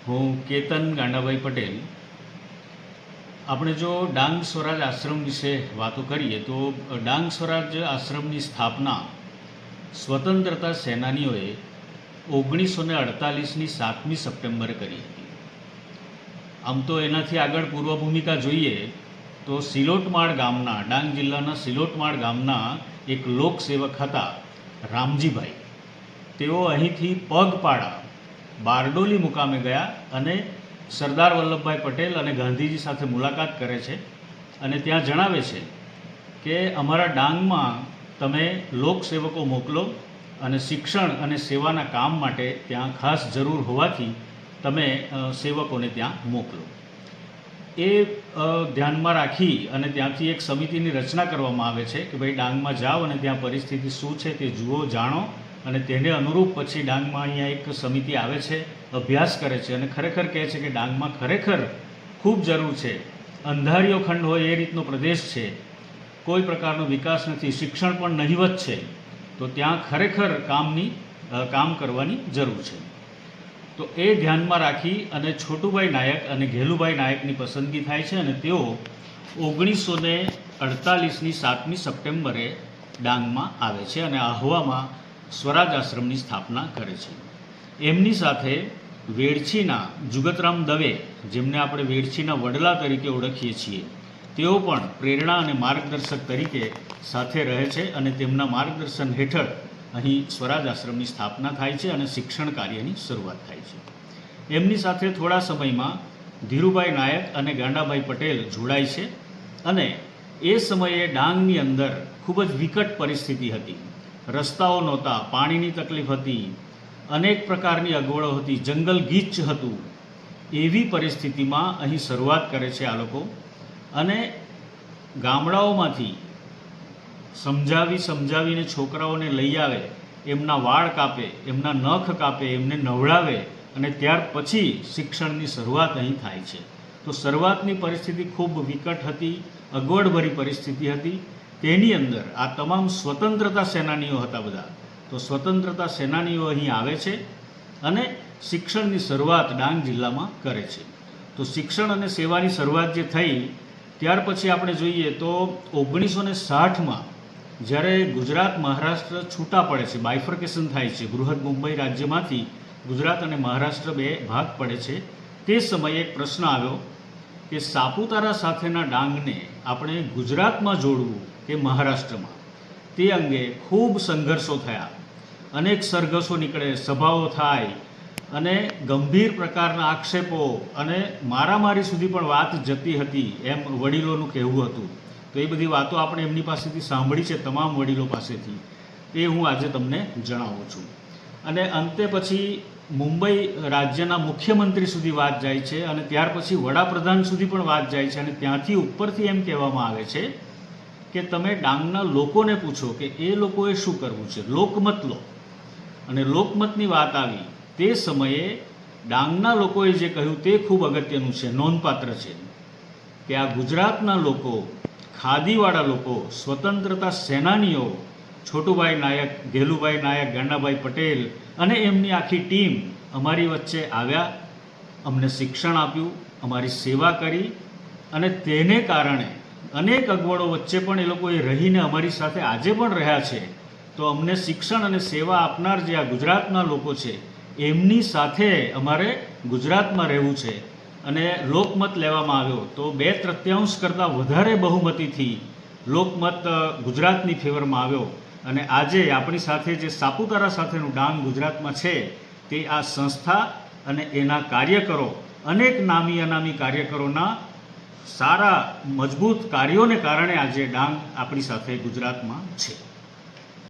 હું કેતન ગાંડાભાઈ પટેલ. આપણે જો ડાંગ સ્વરાજ આશ્રમ વિશે વાતો કરીએ તો ડાંગ સ્વરાજ આશ્રમની સ્થાપના સ્વતંત્રતા સેનાનીઓએ 1948ની 7મી સપ્ટેમ્બરે કરી હતી. આમ તો એનાથી આગળ પૂર્વ ભૂમિકા જોઈએ તો સિલોટમાળ ગામના, ડાંગ જિલ્લાના સિલોટમાળ ગામના એક લોકસેવક હતા રામજીભાઈ. તેઓ અહીંથી પગપાળા બારડોલી મુકામે ગયા અને સરદાર વલ્લભભાઈ પટેલ અને ગાંધીજી સાથે મુલાકાત કરે છે અને ત્યાં જણાવે છે કે અમારા ડાંગમાં તમે લોકસેવકો મોકલો અને શિક્ષણ અને સેવાના કામ માટે ત્યાં ખાસ જરૂર હોવાથી તમે સેવકોને ત્યાં મોકલો. એ ધ્યાનમાં રાખી અને ત્યાંથી એક સમિતિની રચના કરવામાં આવે છે કે ભાઈ ડાંગમાં જાઓ અને ત્યાં પરિસ્થિતિ શું છે તે જુઓ, જાણો અને તેને અનુરૂપ પછી ડાંગમાં અહીંયા એક સમિતિ આવે છે, અભ્યાસ કરે છે અને ખરેખર કહે છે કે ડાંગમાં ખરેખર ખૂબ જરૂર છે. અંધારિયો ખંડ હોય એ રીતનો પ્રદેશ છે, કોઈ પ્રકારનો વિકાસ નથી, શિક્ષણ પણ નહિવત છે, તો ત્યાં ખરેખર કામ કરવાની જરૂર છે. તો એ ધ્યાનમાં રાખી અને છોટુભાઈ નાયક અને ઘેલુભાઈ નાયકની પસંદગી થાય છે અને તેઓ 1948ની 7મી સપ્ટેમ્બરે ડાંગમાં આવે છે અને આહવામાં સ્વરાજ આશ્રમની સ્થાપના કરે છે. એમની સાથે વેડછીના જુગતરામ દવે, જેમને આપણે વેડછીના વડલા તરીકે ઓળખીએ છીએ, તેઓ પણ પ્રેરણા અને માર્ગદર્શક તરીકે સાથે રહે છે અને તેમના માર્ગદર્શન હેઠળ અહીં સ્વરાજ આશ્રમની સ્થાપના થાય છે અને શિક્ષણ કાર્યની શરૂઆત થાય છે. એમની સાથે થોડા સમયમાં ધીરુભાઈ નાયક અને ગાંડાભાઈ પટેલ જોડાય છે અને એ સમયે ડાંગની અંદર ખૂબ જ વિકટ પરિસ્થિતિ હતી. રસ્તાઓ નહોતા, પાણીની તકલીફ હતી, અનેક પ્રકારની અગવડો હતી, જંગલ ગીચ હતું. એવી પરિસ્થિતિમાં અહીં શરૂઆત કરે છે આ લોકો અને ગામડાઓમાંથી સમજાવીને છોકરાઓને લઈ આવે, એમના વાળ કાપે, એમના નખ કાપે, એમને નવડાવે અને ત્યાર પછી શિક્ષણની શરૂઆત અહીં થાય છે. તો શરૂઆતની પરિસ્થિતિ ખૂબ વિકટ હતી, અગવડભરી પરિસ્થિતિ હતી. તેની અંદર આ તમામ સ્વતંત્રતા સેનાનીઓ હતા બધા. તો સ્વતંત્રતા સેનાનીઓ અહીં આવે છે અને શિક્ષણની શરૂઆત ડાંગ જિલ્લામાં કરે છે. તો શિક્ષણ અને સેવાની શરૂઆત જે થઈ ત્યાર પછી આપણે જોઈએ તો 1960માં જ્યારે ગુજરાત મહારાષ્ટ્ર છૂટા પડે છે, બાયફર્કેશન થાય છે, બૃહદ મુંબઈ રાજ્યમાંથી ગુજરાત અને મહારાષ્ટ્ર બે ભાગ પડે છે, તે સમયે એક પ્રશ્ન આવ્યો કે સાપુતારા સાથેના ડાંગને આપણે ગુજરાતમાં જોડવું કે મહારાષ્ટ્રમાં. તે અંગે ખૂબ સંઘર્ષો થયા, અનેક સરઘસો નીકળે, સભાઓ થાય અને ગંભીર પ્રકારના આક્ષેપો અને મારામારી સુધી પણ વાત જતી હતી એમ વડીલોનું કહેવું હતું. તો એ બધી વાતો આપણે એમની પાસેથી સાંભળી છે, તમામ વડીલો પાસેથી. એ હું આજે તમને જણાવું છું. અને અંતે પછી મુંબઈ રાજ્યના મુખ્યમંત્રી સુધી વાત જાય છે અને ત્યાર પછી વડાપ્રધાન સુધી પણ વાત જાય છે અને ત્યાંથી ઉપરથી એમ કહેવામાં આવે છે કે તમે ડાંગના લોકોને પૂછો કે એ લોકોએ શું કરવું છે, લોકમત લો. અને લોકમતની વાત આવી તે સમયે ડાંગના લોકોએ જે કહ્યું તે ખૂબ અગત્યનું છે, નોંધપાત્ર છે કે આ ગુજરાતના લોકો, ખાદીવાળા લોકો, સ્વતંત્રતા સેનાનીઓ છોટુભાઈ નાયક, ઘેલુભાઈ નાયક, ગાંડાભાઈ પટેલ અને એમની આખી ટીમ અમારી વચ્ચે આવ્યા, અમને શિક્ષણ આપ્યું, અમારી સેવા કરી અને તેને કારણે અનેક અગવડો વચ્ચે પણ એ લોકોએ રહીને અમારી સાથે આજે પણ રહ્યા છે. તો અમને શિક્ષણ અને સેવા આપનાર જે આ ગુજરાતના લોકો છે એમની સાથે અમારે ગુજરાતમાં રહેવું છે. અને લોકમત લેવામાં આવ્યો તો 2/3 કરતાં વધારે બહુમતીથી લોકમત ગુજરાતની ફેવરમાં આવ્યો. અને આજે આપણી સાથે જે સાપુતારા સાથેનું ડાંગ ગુજરાતમાં છે તે આ સંસ્થા અને એના કાર્યકરો, અનેક નામી અનામી કાર્યકરોના સારા મજબૂત કાર્યોને કારણે આજે ડાંગ આપણી સાથે ગુજરાતમાં છે.